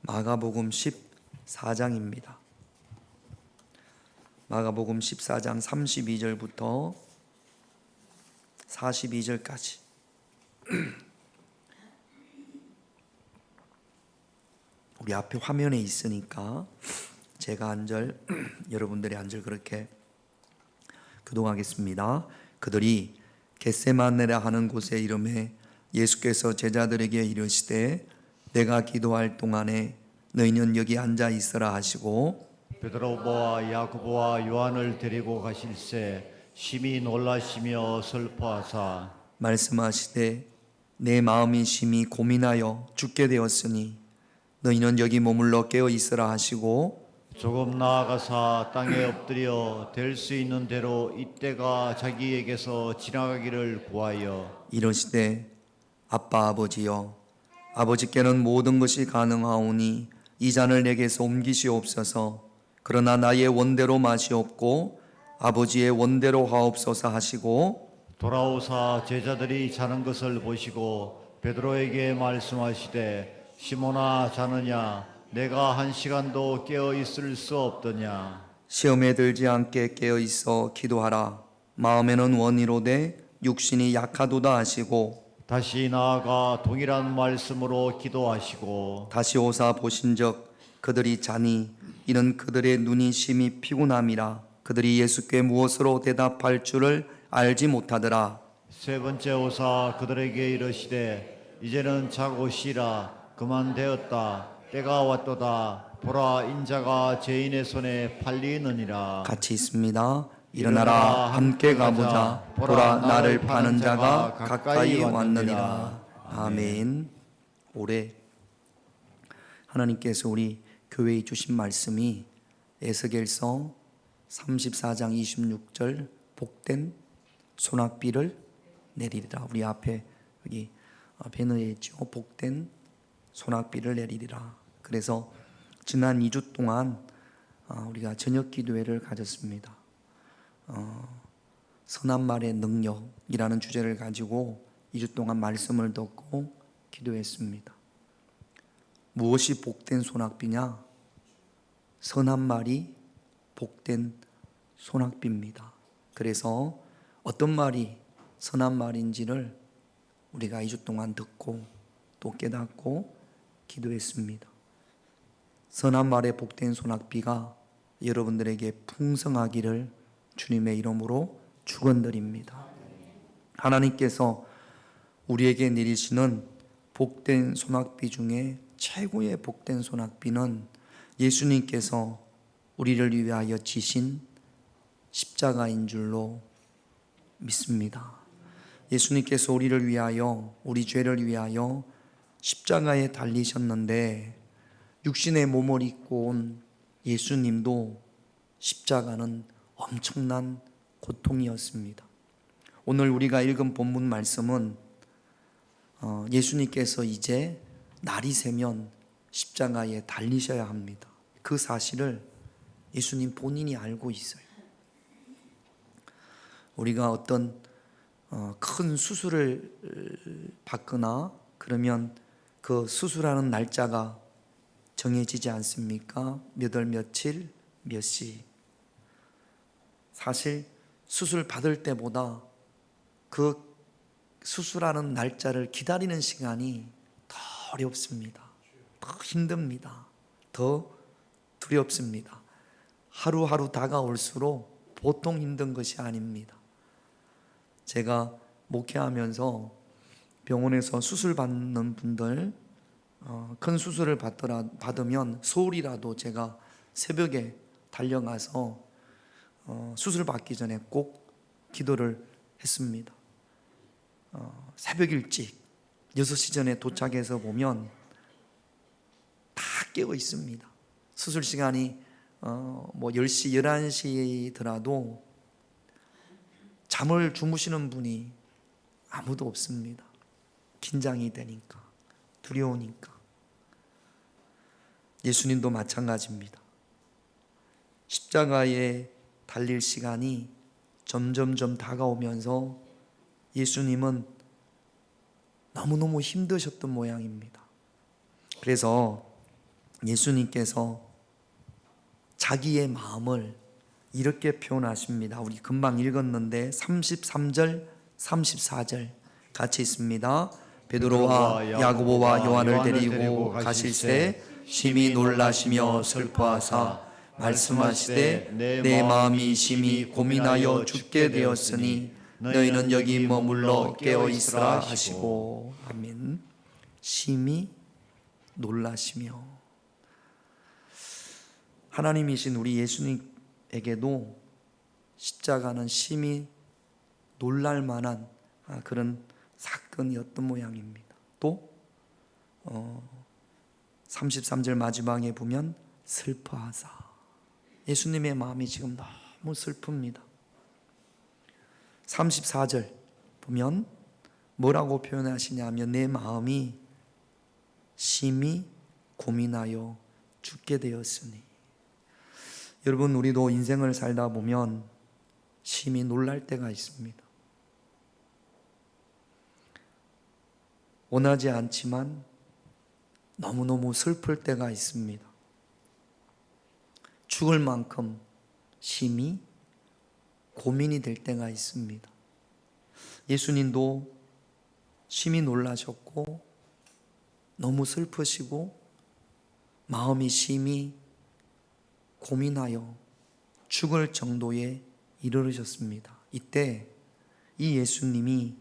마가복음 14장입니다. 마가복음 14장 32절부터 42절까지. 우리 앞에 화면에 있으니까 제가 한 절, 여러분들이 한 절 그렇게 교독하겠습니다. 그들이 겟세마네라 하는 곳에 이름해 예수께서 제자들에게 이르시되 내가 기도할 동안에 너희는 여기 앉아 있으라 하시고 베드로와 야고보와 요한을 데리고 가실새 심히 놀라시며 슬퍼하사 말씀하시되 내 마음이 심히 고민하여 죽게 되었으니 너희는 여기 머물러 깨어 있으라 하시고 조금 나아가사 땅에 엎드려 될 수 있는 대로 이때가 자기에게서 지나가기를 구하여 이르시되 아빠 아버지여 아버지께는 모든 것이 가능하오니 이 잔을 내게서 옮기시옵소서. 그러나 나의 원대로 마시옵고 아버지의 원대로 하옵소서 하시고 돌아오사 제자들이 자는 것을 보시고 베드로에게 말씀하시되 시몬아 자느냐 내가 한 시간도 깨어 있을 수 없더냐. 시험에 들지 않게 깨어 있어 기도하라. 마음에는 원이로되 육신이 약하도다 하시고 다시 나아가 동일한 말씀으로 기도하시고 다시 오사 보신즉 그들이 자니 이는 그들의 눈이 심히 피곤함이라. 그들이 예수께 무엇으로 대답할 줄을 알지 못하더라. 세 번째 오사 그들에게 이르시되 이제는 자고 쉬라. 그만 되었다. 때가 왔도다. 보라 인자가 죄인의 손에 팔리느니라. 같이 있습니다. 일어나라 함께 가보자. 보라 나를 파는 자가 가까이 왔느니라. 아멘. 올해 하나님께서 우리 교회에 주신 말씀이 에스겔서 34장 26절 복된 소낙비를 내리리라. 우리 앞에 여기 배너에 있죠. 복된 소낙비를 내리리라. 그래서 지난 2주 동안 우리가 저녁 기도회를 가졌습니다. 선한 말의 능력이라는 주제를 가지고 2주 동안 말씀을 듣고 기도했습니다. 무엇이 복된 소낙비냐? 선한 말이 복된 소낙비입니다. 그래서 어떤 말이 선한 말인지를 우리가 2주 동안 듣고 또 깨닫고 기도했습니다. 선한 말의 복된 소낙비가 여러분들에게 풍성하기를 주님의 이름으로 축원드립니다. 하나님께서 우리에게 내리시는 복된 소낙비 중에 최고의 복된 소낙비는 예수님께서 우리를 위하여 지신 십자가인 줄로 믿습니다. 예수님께서 우리를 위하여, 우리 죄를 위하여 십자가에 달리셨는데 육신의 몸을 입고 온 예수님도 십자가는 엄청난 고통이었습니다. 오늘 우리가 읽은 본문 말씀은 예수님께서 이제 날이 새면 십자가에 달리셔야 합니다. 그 사실을 예수님 본인이 알고 있어요. 우리가 어떤 큰 수술을 받거나 그러면 그 수술하는 날짜가 정해지지 않습니까? 몇 월 며칠 몇 시. 사실 수술 받을 때보다 그 수술하는 날짜를 기다리는 시간이 더 어렵습니다. 더 힘듭니다. 더 두렵습니다. 하루하루 다가올수록 보통 힘든 것이 아닙니다. 제가 목회하면서 병원에서 수술 받는 분들 큰 수술을 받으면 서울이라도 제가 새벽에 달려가서 수술 받기 전에 꼭 기도를 했습니다. 새벽 일찍 6시 전에 도착해서 보면 다 깨어 있습니다. 수술 시간이 10시, 11시더라도 잠을 주무시는 분이 아무도 없습니다. 긴장이 되니까, 두려우니까. 예수님도 마찬가지입니다. 십자가에 달릴 시간이 점점점 다가오면서 예수님은 너무너무 힘드셨던 모양입니다. 그래서 예수님께서 자기의 마음을 이렇게 표현하십니다. 우리 금방 읽었는데 33절, 34절 같이 있습니다. 베드로와 야고보와 요한을 데리고 가실새 심히 놀라시며 슬퍼하사 말씀하시되 내 마음이 심히 고민하여 죽게 되었으니 너희는 여기 머물러 깨어 있으라 하시고. 아멘. 심히 놀라시며. 하나님이신 우리 예수님에게도 십자가는 심히 놀랄 만한 그런 사건이었던 모양입니다. 또 33절 마지막에 보면 슬퍼하사, 예수님의 마음이 지금 너무 슬픕니다. 34절 보면 뭐라고 표현하시냐면 내 마음이 심히 고민하여 죽게 되었으니. 여러분, 우리도 인생을 살다 보면 심히 놀랄 때가 있습니다. 원하지 않지만 너무너무 슬플 때가 있습니다. 죽을 만큼 심히 고민이 될 때가 있습니다. 예수님도 심히 놀라셨고 너무 슬프시고 마음이 심히 고민하여 죽을 정도에 이르르셨습니다. 이때 이 예수님이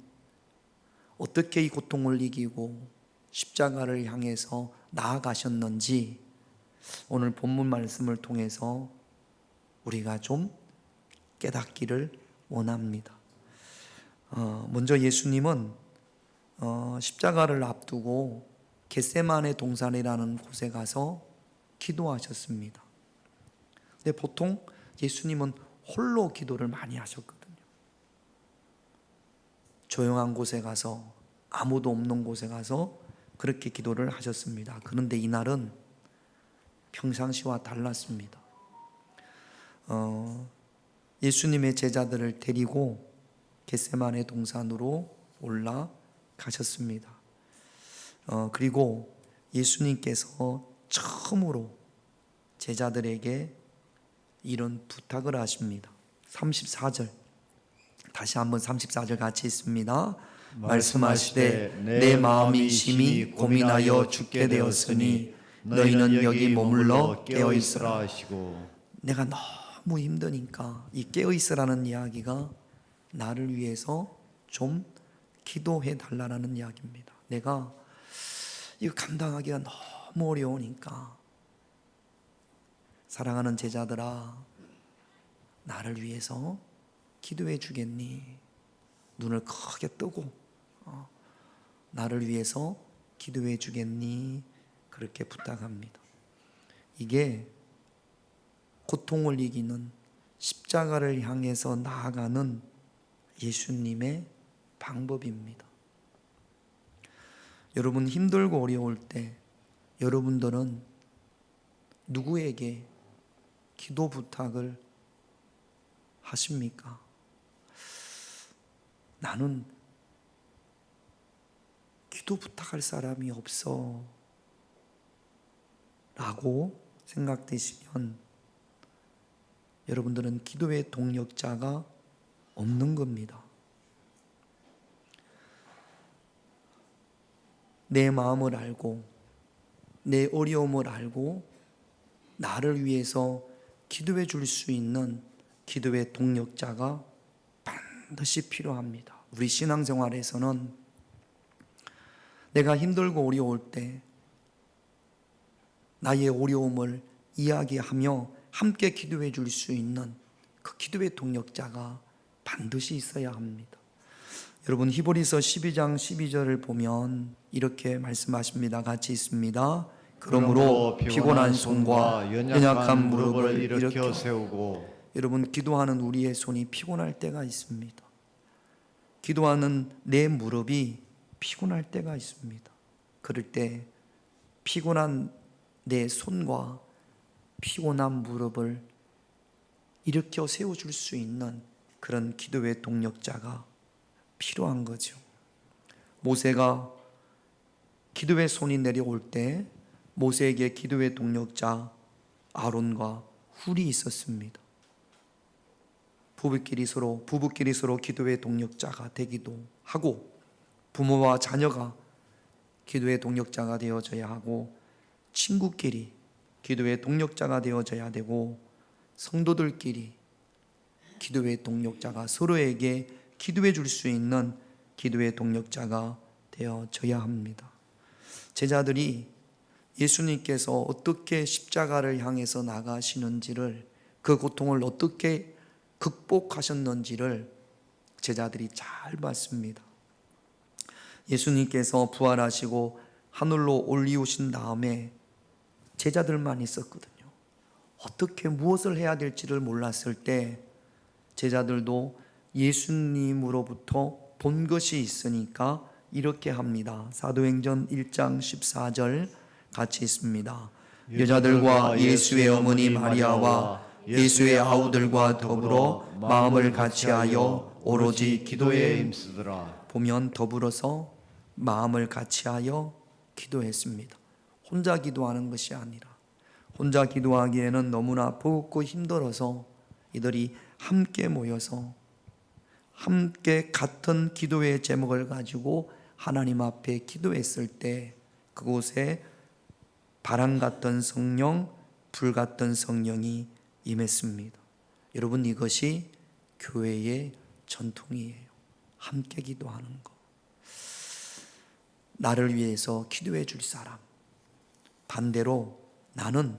어떻게 이 고통을 이기고 십자가를 향해서 나아가셨는지 오늘 본문 말씀을 통해서 우리가 좀 깨닫기를 원합니다. 먼저 예수님은 십자가를 앞두고 겟세마네 동산이라는 곳에 가서 기도하셨습니다. 근데 보통 예수님은 홀로 기도를 많이 하셨거든요. 조용한 곳에 가서, 아무도 없는 곳에 가서 그렇게 기도를 하셨습니다. 그런데 이날은 평상시와 달랐습니다. 예수님의 제자들을 데리고 겟세마네 동산으로 올라가셨습니다. 그리고 예수님께서 처음으로 제자들에게 이런 부탁을 하십니다. 34절, 다시 한번 34절 같이 있습니다. 말씀하시되 내 마음이 심히 고민하여 죽게 되었으니 너희는 여기 머물러 깨어 있으라 하시고. 내가 너무 힘드니까 이 깨어 있으라는 이야기가 나를 위해서 좀 기도해 달라는 이야기입니다. 내가 이거 감당하기가 너무 어려우니까 사랑하는 제자들아, 나를 위해서 기도해 주겠니? 눈을 크게 뜨고 나를 위해서 기도해 주겠니? 그렇게 부탁합니다. 이게 고통을 이기는 십자가를 향해서 나아가는 예수님의 방법입니다. 여러분, 힘들고 어려울 때 여러분들은 누구에게 기도 부탁을 하십니까? 나는 기도 부탁할 사람이 없어 라고 생각되시면 여러분들은 기도의 동력자가 없는 겁니다. 내 마음을 알고 내 어려움을 알고 나를 위해서 기도해 줄 수 있는 기도의 동력자가 반드시 필요합니다. 우리 신앙생활에서는 내가 힘들고 어려울 때 나의 어려움을 이야기하며 함께 기도해 줄 수 있는 그 기도의 동력자가 반드시 있어야 합니다. 여러분, 히브리서 12장 12절을 보면 이렇게 말씀하십니다. 같이 있습니다. 그러므로 피곤한 손과 연약한 무릎을 일으켜 세우고. 여러분, 기도하는 우리의 손이 피곤할 때가 있습니다. 기도하는 내 무릎이 피곤할 때가 있습니다. 그럴 때 피곤한 내 손과 피곤한 무릎을 일으켜 세워줄 수 있는 그런 기도의 동력자가 필요한 거죠. 모세가 기도의 손이 내려올 때 모세에게 기도의 동력자 아론과 훌이 있었습니다. 부부끼리 서로 기도의 동력자가 되기도 하고, 부모와 자녀가 기도의 동력자가 되어져야 하고, 친구끼리 기도의 동력자가 되어져야 되고, 성도들끼리 기도의 동력자가 서로에게 기도해 줄 수 있는 기도의 동력자가 되어져야 합니다. 제자들이 예수님께서 어떻게 십자가를 향해서 나가시는지를, 그 고통을 어떻게 극복하셨는지를 제자들이 잘 봤습니다. 예수님께서 부활하시고 하늘로 올리우신 다음에 제자들만 있었거든요. 어떻게 무엇을 해야 될지를 몰랐을 때 제자들도 예수님으로부터 본 것이 있으니까 이렇게 합니다. 사도행전 1장 14절 같이 있습니다. 여자들과 예수의 어머니 마리아와 예수의 아우들과 더불어 마음을 같이하여 오로지 기도에 힘쓰더라. 보면 더불어서 마음을 같이하여 기도했습니다. 혼자 기도하는 것이 아니라, 혼자 기도하기에는 너무나 버겁고 힘들어서 이들이 함께 모여서 함께 같은 기도의 제목을 가지고 하나님 앞에 기도했을 때 그곳에 바람 같던 성령, 불 같던 성령이 임했습니다. 여러분, 이것이 교회의 전통이에요. 함께 기도하는 것. 나를 위해서 기도해 줄 사람, 반대로 나는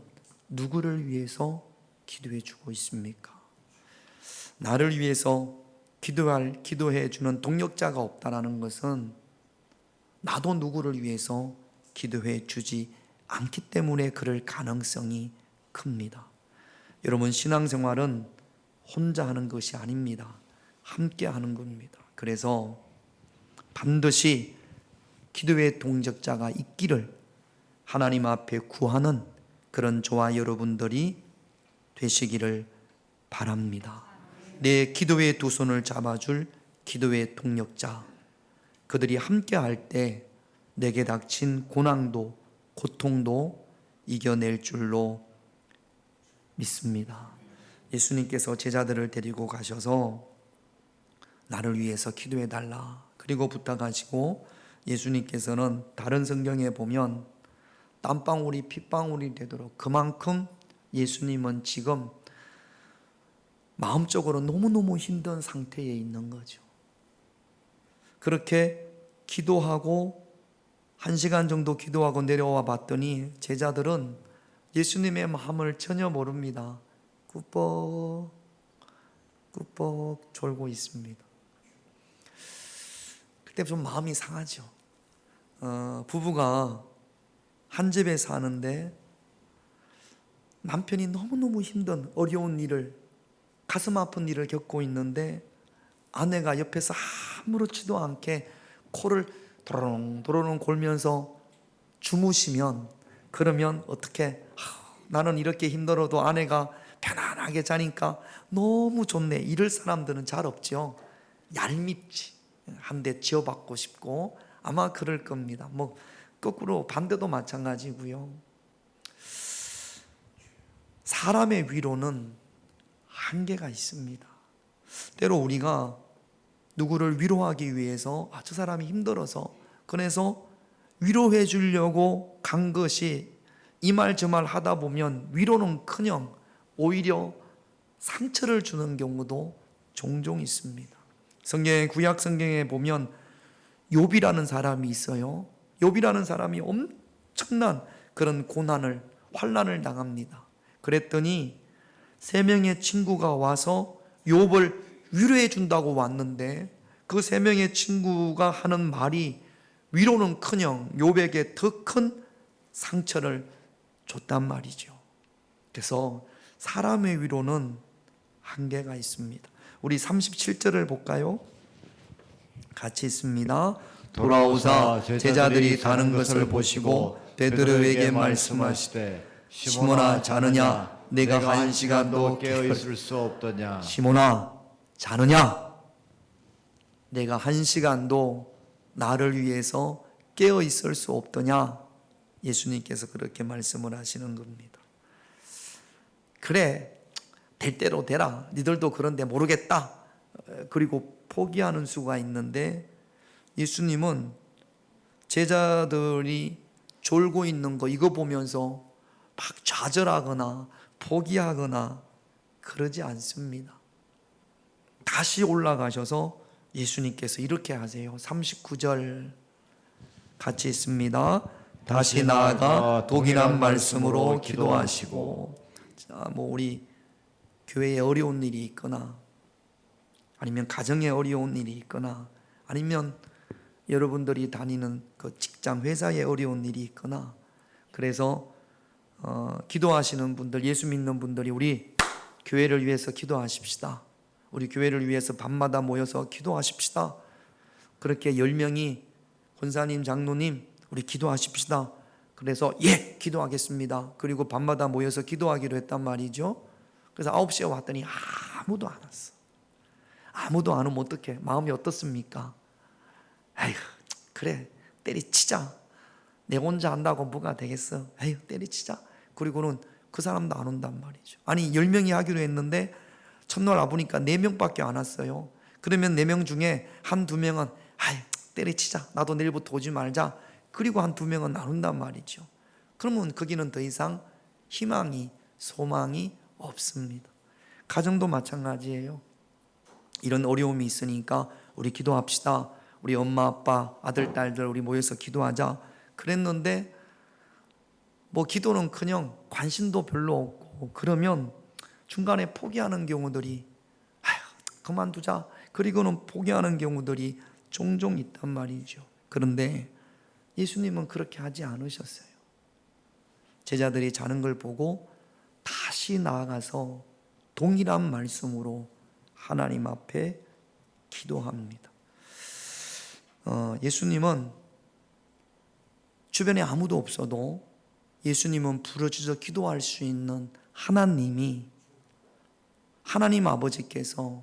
누구를 위해서 기도해 주고 있습니까? 나를 위해서 기도해 주는 동력자가 없다라는 것은 나도 누구를 위해서 기도해 주지 않기 때문에 그럴 가능성이 큽니다. 여러분, 신앙생활은 혼자 하는 것이 아닙니다. 함께 하는 겁니다. 그래서 반드시 기도의 동력자가 있기를 하나님 앞에 구하는 그런 저와 여러분들이 되시기를 바랍니다. 내 기도의 두 손을 잡아줄 기도의 동력자, 그들이 함께 할 때 내게 닥친 고난도 고통도 이겨낼 줄로 믿습니다. 예수님께서 제자들을 데리고 가셔서 나를 위해서 기도해 달라 그리고 부탁하시고, 예수님께서는 다른 성경에 보면 땀방울이 핏방울이 되도록, 그만큼 예수님은 지금 마음적으로 너무너무 힘든 상태에 있는 거죠. 그렇게 기도하고 1시간 정도 기도하고 내려와 봤더니 제자들은 예수님의 마음을 전혀 모릅니다. 꾸벅 졸고 있습니다. 그때 좀 마음이 상하죠. 부부가 한 집에 사는데 남편이 너무너무 힘든 어려운 일을, 가슴 아픈 일을 겪고 있는데 아내가 옆에서 아무렇지도 않게 코를 도로롱 골면서 주무시면, 그러면 어떻게, 나는 이렇게 힘들어도 아내가 편안하게 자니까 너무 좋네, 이럴 사람들은 잘 없죠. 얄밉지, 한 대 지어받고 싶고 아마 그럴 겁니다. 뭐 거꾸로 반대도 마찬가지고요. 사람의 위로는 한계가 있습니다. 때로 우리가 누구를 위로하기 위해서 저 사람이 힘들어서 그래서 위로해 주려고 간 것이 이 말 저 말 하다 보면 위로는커녕 오히려 상처를 주는 경우도 종종 있습니다. 구약 성경에 보면 욥이라는 사람이 있어요. 욥이라는 사람이 엄청난 그런 고난을, 환난을 당합니다. 그랬더니 3명의 친구가 와서 욥을 위로해 준다고 왔는데 그 3명의 친구가 하는 말이 위로는커녕 욥에게 더 큰 상처를 줬단 말이죠. 그래서 사람의 위로는 한계가 있습니다. 우리 37절을 볼까요? 같이 있습니다. 돌아오사 제자들이 가는 것을 보시고 베드로에게 말씀하시되 시몬아 자느냐, 내가 1시간도 깨어 있을 수 없더냐. 시몬아 자느냐, 내가 1시간도 나를 위해서 깨어 있을 수 없더냐. 예수님께서 그렇게 말씀을 하시는 겁니다. 그래, 될 대로 되라. 니들도 그런데 모르겠다. 그리고 포기하는 수가 있는데, 예수님은 제자들이 졸고 있는 거 이거 보면서 막 좌절하거나 포기하거나 그러지 않습니다. 다시 올라가셔서 예수님께서 이렇게 하세요. 39절 같이 있습니다. 다시 나아가 동일한 말씀으로 기도하시고. 자, 뭐 우리 교회에 어려운 일이 있거나, 아니면 가정에 어려운 일이 있거나, 아니면 여러분들이 다니는 그 직장 회사에 어려운 일이 있거나, 그래서 기도하시는 분들, 예수 믿는 분들이 우리 교회를 위해서 기도하십시다. 우리 교회를 위해서 밤마다 모여서 기도하십시다. 그렇게 10명이 권사님, 장로님 우리 기도하십시다. 그래서 예, 기도하겠습니다. 그리고 밤마다 모여서 기도하기로 했단 말이죠. 그래서 9시에 왔더니 아무도 안 왔어. 아무도 안 오면 어떡해? 마음이 어떻습니까? 아휴, 그래, 때리치자. 내 혼자 한다고 뭐가 되겠어? 아휴, 때리치자. 그리고는 그 사람도 안 온단 말이죠. 아니, 10명이 하기로 했는데 첫날 와보니까 4명밖에 안 왔어요. 그러면 4명 중에 한두 명은 아휴, 때리치자. 나도 내일부터 오지 말자. 그리고 한두 명은 안 온단 말이죠. 그러면 거기는 더 이상 희망이, 소망이 없습니다. 가정도 마찬가지예요. 이런 어려움이 있으니까 우리 기도합시다. 우리 엄마, 아빠, 아들, 딸들 우리 모여서 기도하자. 그랬는데 뭐 기도는커녕 관심도 별로 없고, 그러면 중간에 포기하는 경우들이 아휴, 그만두자. 그리고는 포기하는 경우들이 종종 있단 말이죠. 그런데 예수님은 그렇게 하지 않으셨어요. 제자들이 자는 걸 보고 다시 나아가서 동일한 말씀으로 하나님 앞에 기도합니다. 예수님은 주변에 아무도 없어도 예수님은 부르짖어 기도할 수 있는 하나님이, 하나님 아버지께서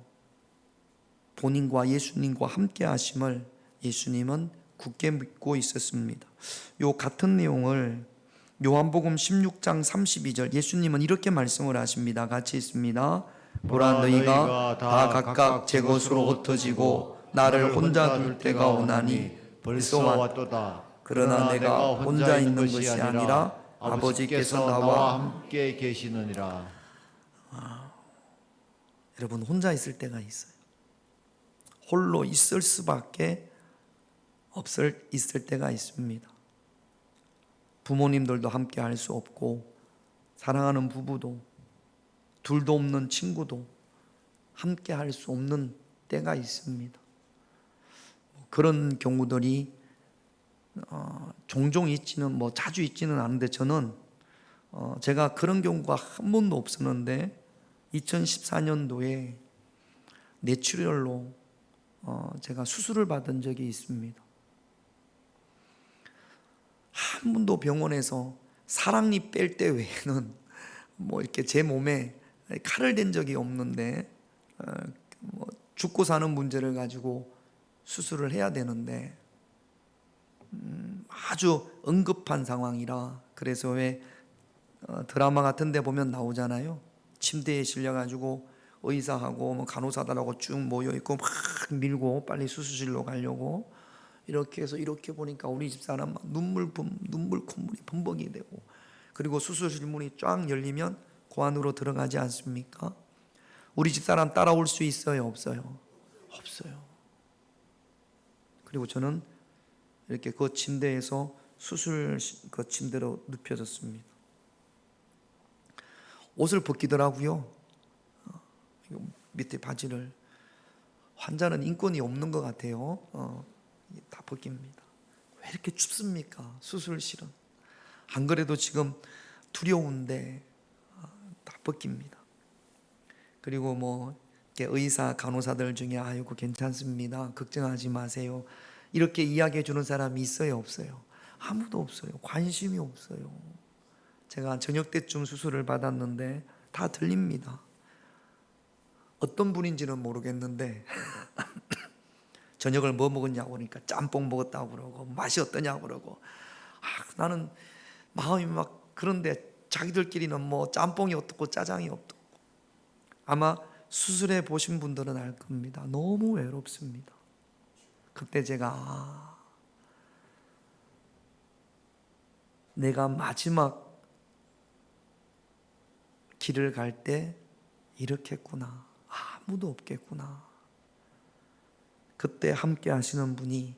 본인과 예수님과 함께 하심을 예수님은 굳게 믿고 있었습니다. 요 같은 내용을 요한복음 16장 32절 예수님은 이렇게 말씀을 하십니다. 같이 있습니다. 보라, 너희가 다 각각 제 것으로 흩어지고 나를 혼자 둘 때가 오나니 벌써 왔도다. 그러나 내가 혼자 있는 것이 아니라 아버지께서 나와 함께 계시느니라. 여러분, 혼자 있을 때가 있어요. 홀로 있을 수밖에 있을 때가 있습니다. 부모님들도 함께 할 수 없고, 사랑하는 부부도, 둘도 없는 친구도 함께 할 수 없는 때가 있습니다. 그런 경우들이 종종 있지는, 자주 있지는 않은데, 저는 제가 그런 경우가 한 번도 없었는데 2014년도에 뇌출혈로 제가 수술을 받은 적이 있습니다. 한 번도 병원에서 사랑니 뺄 때 외에는 이렇게 제 몸에 칼을 댄 적이 없는데, 죽고 사는 문제를 가지고 수술을 해야 되는데 아주 응급한 상황이라, 그래서 왜 드라마 같은 데 보면 나오잖아요. 침대에 실려가지고 의사하고 간호사들하고 쭉 모여있고 막 밀고 빨리 수술실로 가려고, 이렇게 해서 이렇게 보니까 우리 집사람 눈물 콧물이 범벅이 되고, 그리고 수술실 문이 쫙 열리면 그 안으로 들어가지 않습니까? 우리 집사람 따라올 수 있어요, 없어요? 없어요. 그리고 저는 이렇게 그 침대에서 수술 그 침대로 눕혀졌습니다. 옷을 벗기더라고요. 밑에 바지를. 환자는 인권이 없는 것 같아요. 다 벗깁니다. 왜 이렇게 춥습니까? 수술실은. 안 그래도 지금 두려운데 다 벗깁니다. 그리고 이렇게 의사, 간호사들 중에 아이고 괜찮습니다, 걱정하지 마세요, 이렇게 이야기해 주는 사람이 있어요, 없어요? 아무도 없어요. 관심이 없어요. 제가 저녁 때쯤 수술을 받았는데 다 들립니다. 어떤 분인지는 모르겠는데 저녁을 뭐 먹었냐고 그러니까 짬뽕 먹었다고 그러고 맛이 어떠냐고 그러고, 나는 마음이 막 그런데 자기들끼리는 뭐 짬뽕이 어떻고 짜장이 어떻고. 아마 수술해 보신 분들은 알 겁니다. 너무 외롭습니다. 그때 제가 내가 마지막 길을 갈 때 이렇게 했구나. 아무도 없겠구나. 그때 함께 하시는 분이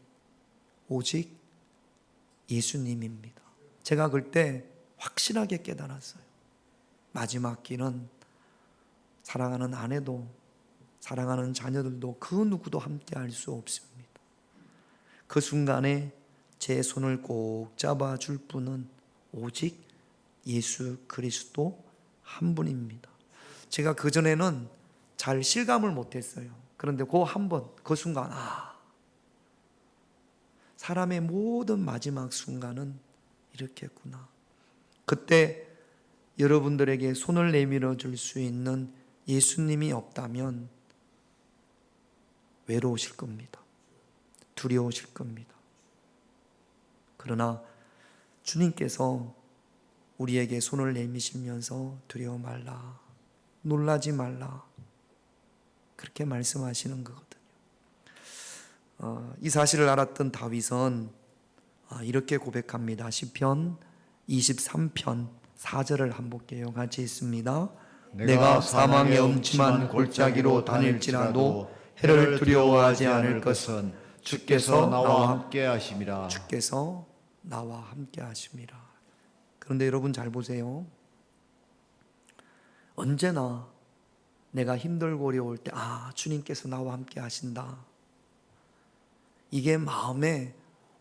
오직 예수님입니다. 제가 그때 확실하게 깨달았어요. 마지막 길은 사랑하는 아내도 사랑하는 자녀들도 그 누구도 함께 할 수 없습니다. 그 순간에 제 손을 꼭 잡아줄 분은 오직 예수 그리스도 한 분입니다. 제가 그전에는 잘 실감을 못했어요. 그런데 그 한 번, 그 순간 사람의 모든 마지막 순간은 이렇게 했구나. 그때 여러분들에게 손을 내밀어 줄 수 있는 예수님이 없다면 외로우실 겁니다. 두려우실 겁니다. 그러나 주님께서 우리에게 손을 내미시면서 두려워 말라, 놀라지 말라, 그렇게 말씀하시는 거거든요. 이 사실을 알았던 다윗은 이렇게 고백합니다. 시편 23편 4절을 한번 볼게요. 같이 있습니다. 내가 사망의 음침한 골짜기로 다닐지라도 해를 두려워하지 않을 것은 주께서 나와 함께 하심이라. 주께서 나와 함께 하심이라. 그런데 여러분 잘 보세요. 언제나 내가 힘들고 어려울 때 주님께서 나와 함께 하신다, 이게 마음에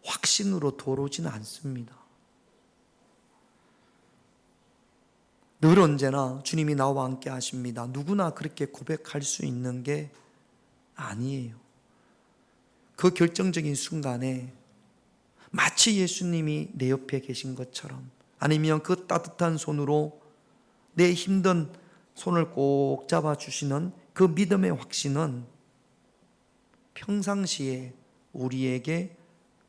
확신으로 들어오지는 않습니다. 늘 언제나 주님이 나와 함께 하십니다, 누구나 그렇게 고백할 수 있는 게 아니에요. 그 결정적인 순간에 마치 예수님이 내 옆에 계신 것처럼, 아니면 그 따뜻한 손으로 내 힘든 손을 꼭 잡아주시는 그 믿음의 확신은 평상시에 우리에게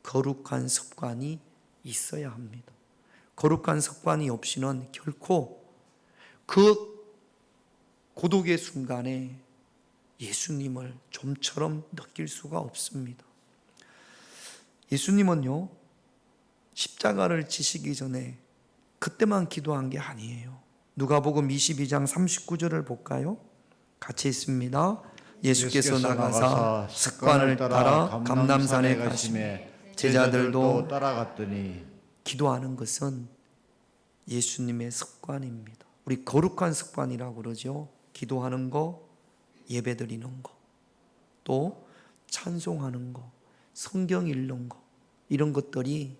거룩한 습관이 있어야 합니다. 거룩한 습관이 없이는 결코 그 고독의 순간에 예수님을 좀처럼 느낄 수가 없습니다. 예수님은요, 십자가를 지시기 전에 그때만 기도한 게 아니에요. 누가복음 22장 39절을 볼까요? 같이 있습니다. 예수께서 나가사 습관을 따라 감람산에 가시매 제자들도 따라갔더니. 기도하는 것은 예수님의 습관입니다. 우리 거룩한 습관이라고 그러죠. 기도하는 거, 예배드리는 거, 또 찬송하는 거, 성경 읽는 거, 이런 것들이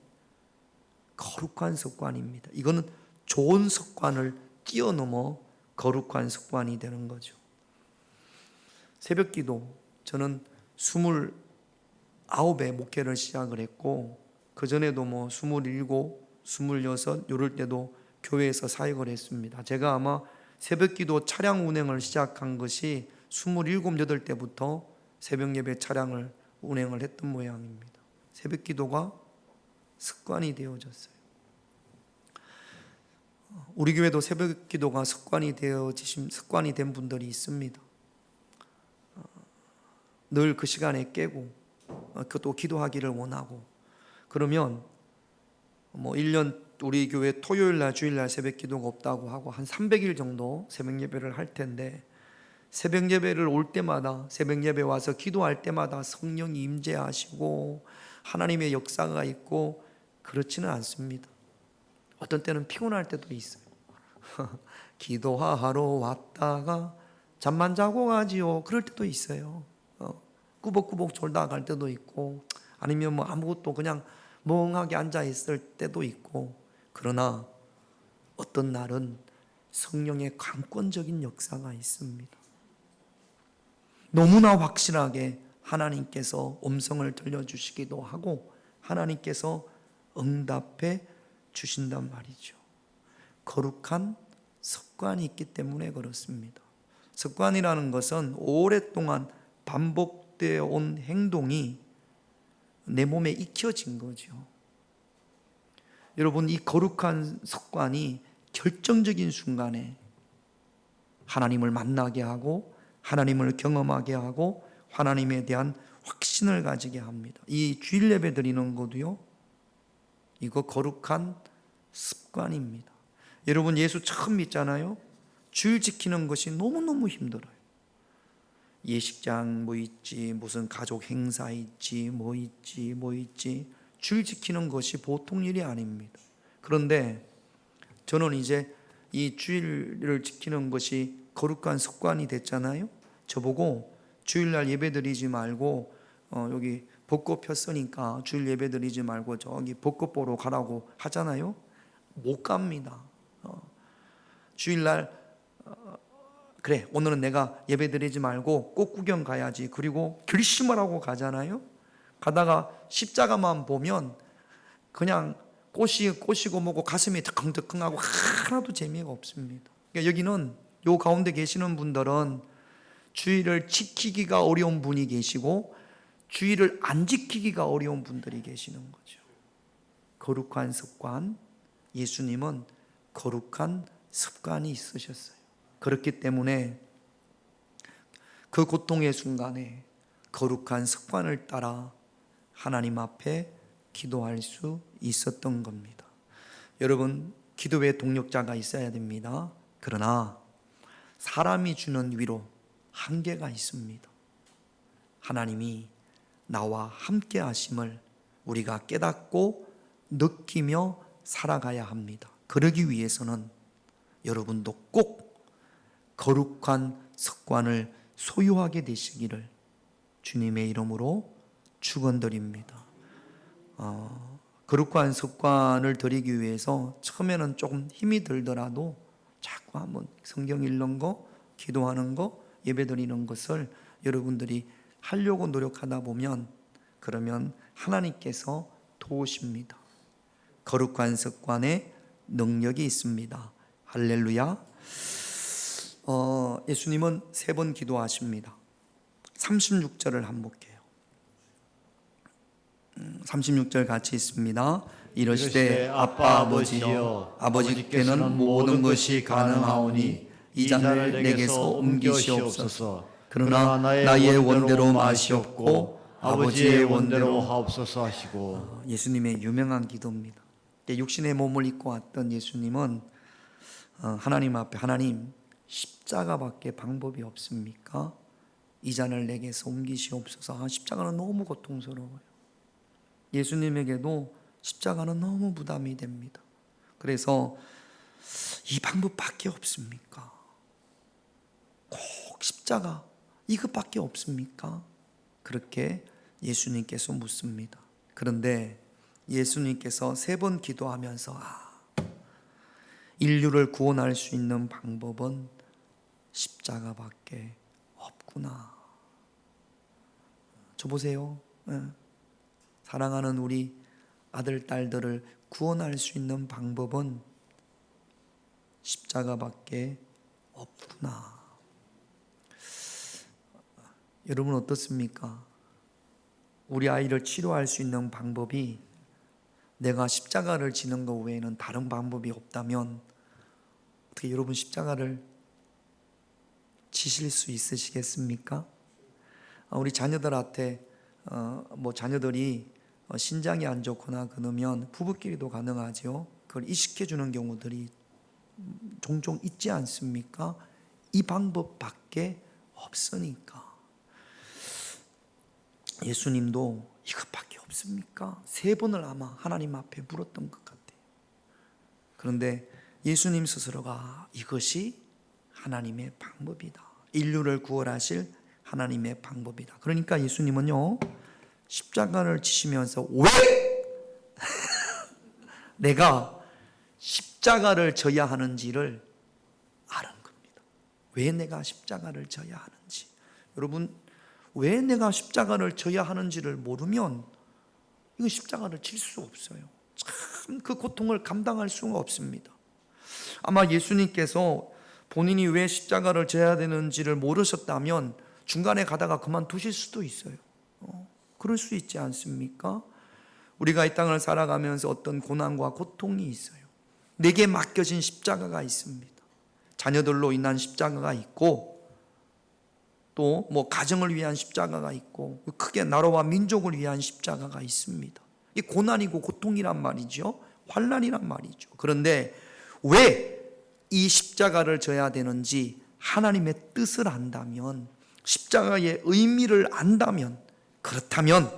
거룩한 습관입니다. 이거는 좋은 습관을 뛰어넘어 거룩한 습관이 되는 거죠. 새벽 기도, 저는 29에 목회를 시작을 했고, 그전에도 27, 26 이럴 때도 교회에서 사역을 했습니다. 제가 아마 새벽 기도 차량 운행을 시작한 것이 27, 8 때부터 새벽 예배 차량을 운행을 했던 모양입니다. 새벽 기도가 습관이 되어졌어요. 우리 교회도 새벽 기도가 습관이 된 분들이 있습니다. 늘 그 시간에 깨고 또 기도하기를 원하고, 그러면 1년 우리 교회 토요일 날 주일 날 새벽 기도가 없다고 하고 한 300일 정도 새벽 예배를 할 텐데, 새벽 예배를 올 때마다, 새벽 예배 와서 기도할 때마다 성령이 임재하시고 하나님의 역사가 있고 그렇지는 않습니다. 어떤 때는 피곤할 때도 있어요. 기도하러 왔다가 잠만 자고 가지요, 그럴 때도 있어요. 꾸벅꾸벅 졸다 갈 때도 있고, 아니면 아무것도 그냥 멍하게 앉아 있을 때도 있고. 그러나 어떤 날은 성령의 강권적인 역사가 있습니다. 너무나 확실하게 하나님께서 음성을 들려주시기도 하고 하나님께서 응답해 주신단 말이죠. 거룩한 습관이 있기 때문에 그렇습니다. 습관이라는 것은 오랫동안 반복되어 온 행동이 내 몸에 익혀진 거죠. 여러분, 이 거룩한 습관이 결정적인 순간에 하나님을 만나게 하고 하나님을 경험하게 하고 하나님에 대한 확신을 가지게 합니다. 이 주일 예배 드리는 것도요, 이거 거룩한 습관입니다. 여러분, 예수 처음 믿잖아요. 주일 지키는 것이 너무너무 힘들어요. 예식장 뭐 있지, 무슨 가족 행사 있지, 뭐 있지. 주일 지키는 것이 보통 일이 아닙니다. 그런데 저는 이제 이 주일을 지키는 것이 거룩한 습관이 됐잖아요. 저보고 주일날 예배 드리지 말고 여기 벚꽃 폈으니까 주일 예배 드리지 말고 저기 벚꽃 보러 가라고 하잖아요. 못 갑니다. 주일날 그래, 오늘은 내가 예배 드리지 말고 꽃 구경 가야지. 그리고 결심을 하고 가잖아요. 가다가 십자가만 보면 그냥 꽃이고 뭐고 가슴이 득컹득컹하고 하나도 재미가 없습니다. 그러니까 여기는 요 가운데 계시는 분들은 주일을 지키기가 어려운 분이 계시고 주일을 안 지키기가 어려운 분들이 계시는 거죠. 거룩한 습관, 예수님은 거룩한 습관이 있으셨어요. 그렇기 때문에 그 고통의 순간에 거룩한 습관을 따라 하나님 앞에 기도할 수 있었던 겁니다. 여러분, 기도의 동력자가 있어야 됩니다. 그러나 사람이 주는 위로 한계가 있습니다. 하나님이 나와 함께 하심을 우리가 깨닫고 느끼며 살아가야 합니다. 그러기 위해서는 여러분도 꼭 거룩한 습관을 소유하게 되시기를 주님의 이름으로 축원드립니다. 거룩한 습관을 들이기 위해서 처음에는 조금 힘이 들더라도 자꾸 한번 성경 읽는 거, 기도하는 거, 예배드리는 것을 여러분들이 하려고 노력하다 보면 그러면 하나님께서 도우십니다. 거룩한 습관에 능력이 있습니다. 할렐루야. 예수님은 3번 기도하십니다. 36절을 한번 볼게요. 36절 같이 있습니다. 이러시되 아빠 아버지여, 아버지께는 모든 것이 가능하오니 이 잔을 내게서 옮기시옵소서. 그러나 나의 원대로 마시옵고 아버지의 원대로 하옵소서 하시고, 예수님의 유명한 기도입니다. 육신의 몸을 입고 왔던 예수님은 하나님 앞에, 하나님, 십자가밖에 방법이 없습니까? 이 잔을 내게서 옮기시옵소서. 십자가는 너무 고통스러워요. 예수님에게도 십자가는 너무 부담이 됩니다. 그래서 이 방법밖에 없습니까? 꼭 십자가 이것밖에 없습니까? 그렇게 예수님께서 묻습니다. 그런데 예수님께서 3번 기도하면서 인류를 구원할 수 있는 방법은 십자가밖에 없구나. 저 보세요. 사랑하는 우리 아들, 딸들을 구원할 수 있는 방법은 십자가밖에 없구나. 여러분 어떻습니까? 우리 아이를 치료할 수 있는 방법이 내가 십자가를 지는 것 외에는 다른 방법이 없다면 어떻게 여러분 십자가를 지실 수 있으시겠습니까? 우리 자녀들한테 자녀들이 신장이 안 좋거나 그러면 부부끼리도 가능하죠. 그걸 이식해 주는 경우들이 종종 있지 않습니까? 이 방법밖에 없으니까. 예수님도 이것밖에 없습니까? 3번을 아마 하나님 앞에 물었던 것 같아요. 그런데 예수님 스스로가 이것이 하나님의 방법이다. 인류를 구원하실 하나님의 방법이다. 그러니까 예수님은요, 십자가를 지시면서 왜 내가 십자가를 져야 하는지를 아는 겁니다. 왜 내가 십자가를 져야 하는지. 여러분, 왜 내가 십자가를 져야 하는지를 모르면 이거 십자가를 질 수 없어요. 참 그 고통을 감당할 수가 없습니다. 아마 예수님께서 본인이 왜 십자가를 져야 되는지를 모르셨다면 중간에 가다가 그만두실 수도 있어요. 그럴 수 있지 않습니까? 우리가 이 땅을 살아가면서 어떤 고난과 고통이 있어요. 내게 맡겨진 십자가가 있습니다. 자녀들로 인한 십자가가 있고, 또 가정을 위한 십자가가 있고, 크게 나라와 민족을 위한 십자가가 있습니다. 이 고난이고 고통이란 말이죠. 환난이란 말이죠. 그런데 왜 이 십자가를 져야 되는지 하나님의 뜻을 안다면, 십자가의 의미를 안다면, 그렇다면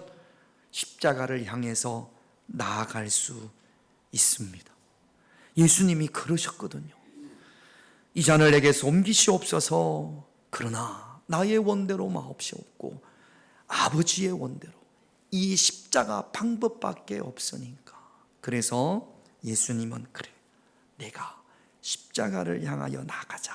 십자가를 향해서 나아갈 수 있습니다. 예수님이 그러셨거든요. 이 잔을 내게서 옮기시옵소서. 그러나 나의 원대로 마옵시옵고 아버지의 원대로. 이 십자가 방법밖에 없으니까. 그래서 예수님은 그래, 내가 십자가를 향하여 나가자,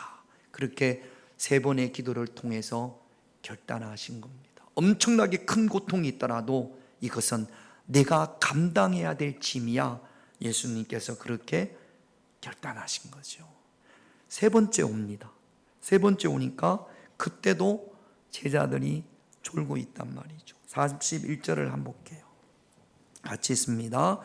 그렇게 3번의 기도를 통해서 결단하신 겁니다. 엄청나게 큰 고통이 있더라도 이것은 내가 감당해야 될 짐이야. 예수님께서 그렇게 결단하신 거죠. 3번째 옵니다. 3번째 오니까 그때도 제자들이 졸고 있단 말이죠. 41절을 한번 볼게요. 같이 있습니다.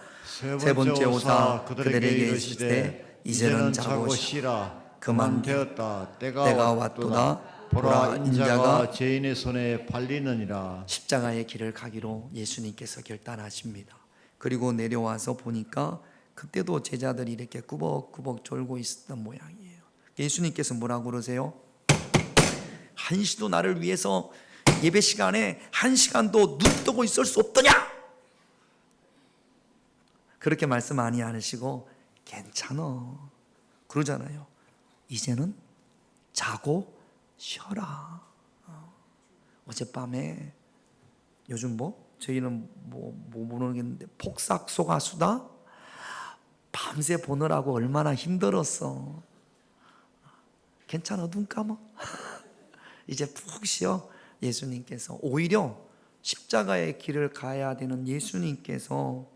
세 번째 오사 그들에게 이르시되 이제는 자고 쉬라. 그만 되었다. 때가 왔도다. 보라, 인자가 죄인의 손에 팔리느니라. 십자가의 길을 가기로 예수님께서 결단하십니다. 그리고 내려와서 보니까 그때도 제자들이 이렇게 꾸벅꾸벅 졸고 있었던 모양이에요. 예수님께서 뭐라고 그러세요? 한시도 나를 위해서 예배 시간에 1시간도 눈 뜨고 있을 수 없더냐? 그렇게 말씀 많이 하시고 괜찮아 그러잖아요. 이제는 자고 쉬어라. 어젯밤에 요즘 저희는 모르겠는데 폭삭 소가수다? 밤새 보느라고 얼마나 힘들었어. 괜찮아, 눈 감아. 이제 푹 쉬어. 예수님께서 오히려 십자가의 길을 가야 되는 예수님께서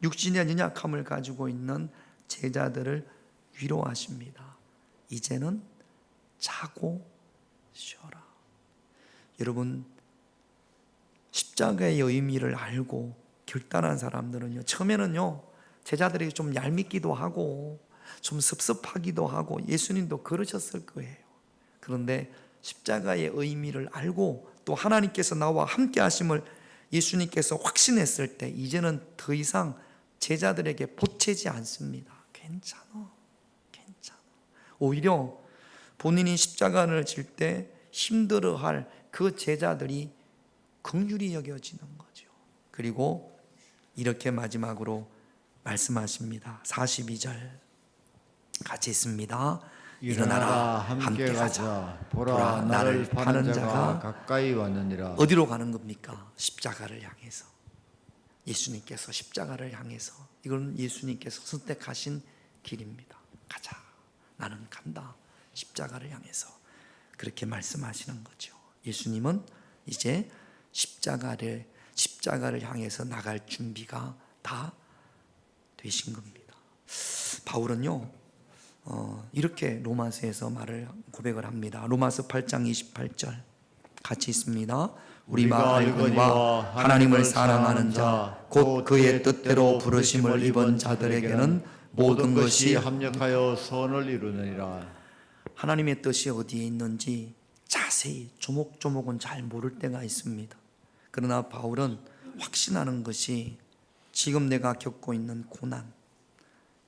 육신의 연약함을 가지고 있는 제자들을 위로하십니다. 이제는 자고 쉬어라. 여러분, 십자가의 의미를 알고 결단한 사람들은요, 처음에는요 제자들이 좀 얄밉기도 하고 좀 섭섭하기도 하고 예수님도 그러셨을 거예요. 그런데 십자가의 의미를 알고 또 하나님께서 나와 함께 하심을 예수님께서 확신했을 때 이제는 더 이상 제자들에게 보채지 않습니다. 괜찮아. 오히려 본인이 십자가를 질 때 힘들어할 그 제자들이 긍휼히 여겨지는 거죠. 그리고 이렇게 마지막으로 말씀하십니다. 42절 같이 있습니다. 일어나라, 함께 가자. 보라, 나를 파는 자가 가까이 왔느니라. 어디로 가는 겁니까? 십자가를 향해서. 예수님께서 십자가를 향해서. 이건 예수님께서 선택하신 길입니다. 가자. 나는 간다. 십자가를 향해서. 그렇게 말씀하시는 거죠. 예수님은 이제 십자가를 향해서 나갈 준비가 다 되신 겁니다. 바울은요, 이렇게 로마서에서 고백을 합니다. 로마서 8장 28절 같이 있습니다. 우리가 알거니와 하나님을 사랑하는 자, 곧 그의 뜻대로 부르심을 입은 자들에게는 모든 것이 합력하여 선을 이루느니라. 하나님의 뜻이 어디에 있는지 자세히 조목조목은 잘 모를 때가 있습니다. 그러나 바울은 확신하는 것이 지금 내가 겪고 있는 고난,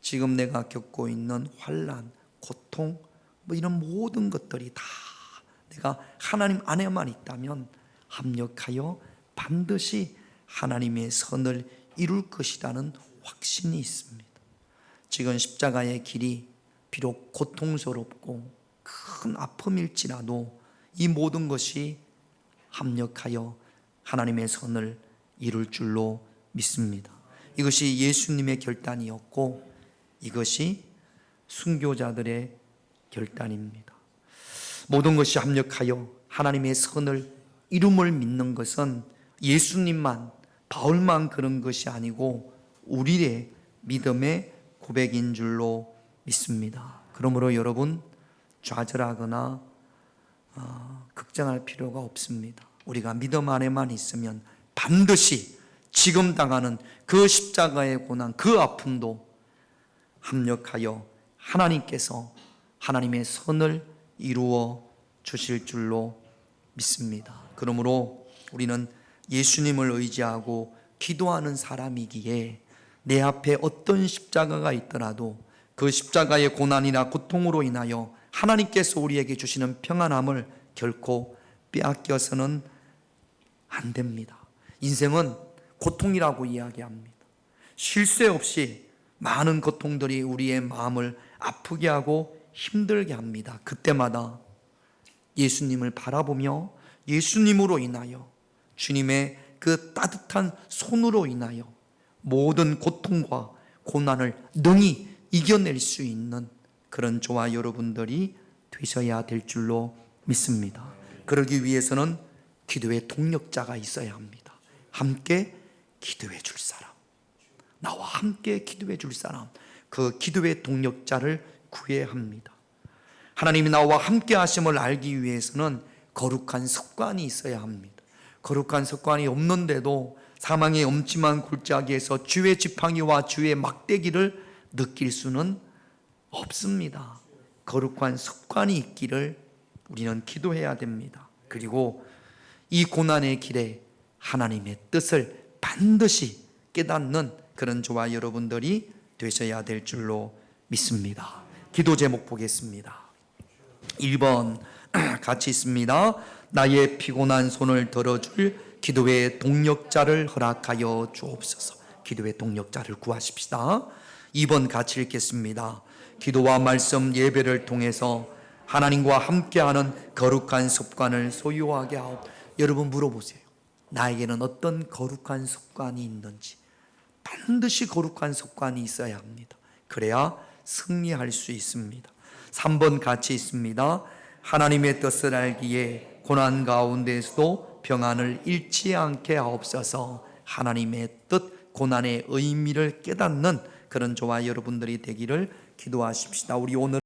지금 내가 겪고 있는 환난, 고통, 이런 모든 것들이 다 내가 하나님 안에만 있다면 합력하여 반드시 하나님의 선을 이룰 것이라는 확신이 있습니다. 지금 십자가의 길이 비록 고통스럽고 큰 아픔일지라도 이 모든 것이 합력하여 하나님의 선을 이룰 줄로 믿습니다. 이것이 예수님의 결단이었고 이것이 순교자들의 결단입니다. 모든 것이 합력하여 하나님의 선을 이룸을 믿는 것은 예수님만, 바울만 그런 것이 아니고 우리의 믿음의 고백인 줄로 믿습니다. 그러므로 여러분 좌절하거나 걱정할 필요가 없습니다. 우리가 믿음 안에만 있으면 반드시 지금 당하는 그 십자가의 고난, 그 아픔도 합력하여 하나님께서 하나님의 선을 이루어 주실 줄로 믿습니다. 그러므로 우리는 예수님을 의지하고 기도하는 사람이기에 내 앞에 어떤 십자가가 있더라도 그 십자가의 고난이나 고통으로 인하여 하나님께서 우리에게 주시는 평안함을 결코 빼앗겨서는 안 됩니다. 인생은 고통이라고 이야기합니다. 쉴 새 없이 많은 고통들이 우리의 마음을 아프게 하고 힘들게 합니다. 그때마다 예수님을 바라보며 예수님으로 인하여 주님의 그 따뜻한 손으로 인하여 모든 고통과 고난을 능히 이겨낼 수 있는 그런 저와 여러분들이 되셔야 될 줄로 믿습니다. 그러기 위해서는 기도의 동력자가 있어야 합니다. 함께 기도해 줄 사람, 나와 함께 기도해 줄 사람, 그 기도의 동력자를 구해야 합니다. 하나님이 나와 함께 하심을 알기 위해서는 거룩한 습관이 있어야 합니다. 거룩한 습관이 없는데도 사망의 엄침한 골짜기에서 주의 지팡이와 주의 막대기를 느낄 수는 없습니다. 거룩한 습관이 있기를 우리는 기도해야 됩니다. 그리고 이 고난의 길에 하나님의 뜻을 반드시 깨닫는 그런 저와 여러분들이 되셔야 될 줄로 믿습니다. 기도 제목 보겠습니다. 1번 같이 있습니다. 나의 피곤한 손을 들어줄 기도의 동력자를 허락하여 주옵소서. 기도의 동력자를 구하십시다. 2번 같이 읽겠습니다. 기도와 말씀 예배를 통해서 하나님과 함께하는 거룩한 습관을 소유하게 하옵. 여러분 물어보세요. 나에게는 어떤 거룩한 습관이 있는지. 반드시 거룩한 습관이 있어야 합니다. 그래야 승리할 수 있습니다. 3번 같이 있습니다. 하나님의 뜻을 알기에 고난 가운데에서도 평안을 잃지 않게 하옵소서. 하나님의 뜻, 고난의 의미를 깨닫는 그런 저와 여러분들이 되기를 기도하십시다. 우리 오늘